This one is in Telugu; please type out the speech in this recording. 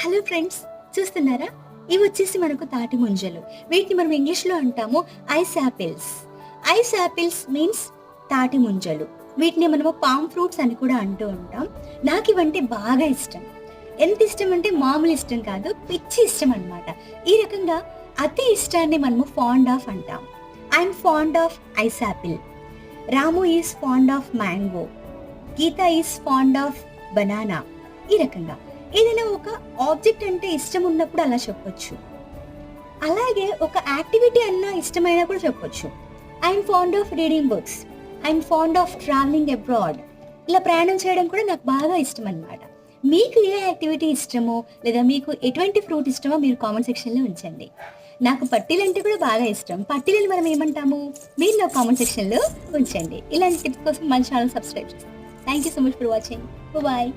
హలో ఫ్రెండ్స్, చూస్తున్నారా? ఇవి వచ్చేసి మనకు తాటి ముంజలు. వీటిని మనం ఇంగ్లీష్లో అంటాము ice apples. Ice apples means తాటి ముంజలు. వీటిని మనము పామ్ ఫ్రూట్స్ అని కూడా అంటూ ఉంటాం. నాకు ఇవంటే బాగా ఇష్టం. ఎంత ఇష్టం అంటే మామూలు ఇష్టం కాదు, పిచ్చి ఇష్టం అన్నమాట. ఈ రకంగా అతి ఇష్టాన్ని మనము ఫాండ్ ఆఫ్ అంటాం. I'm fond of ice apple. Ramu is fond of mango. Geeta is fond of banana. ఈ రకంగా ఏదైనా ఒక ఆబ్జెక్ట్ అంటే ఇష్టం ఉన్నప్పుడు అలా చెప్పొచ్చు. అలాగే ఒక యాక్టివిటీ అన్నా ఇష్టమైనా కూడా చెప్పొచ్చు. I'm fond of reading books. I'm fond of travelling abroad. ఇలా ప్రయాణం చేయడం కూడా నాకు బాగా ఇష్టం అన్నమాట. మీకు ఏ యాక్టివిటీ ఇష్టమో లేదా మీకు ఎటువంటి ఫ్రూట్ ఇష్టమో మీరు కామెంట్ సెక్షన్లో ఉంచండి. నాకు పట్టీలు అంటే కూడా బాగా ఇష్టం. పట్టీలను మనం ఏమంటాము? మీరు నా కామెంట్ సెక్షన్లో ఉంచండి. ఇలాంటి టిప్స్ కోసం మన ఛానల్ సబ్స్క్రైబ్ చేస్తాను. Thank you so much for watching. Bye.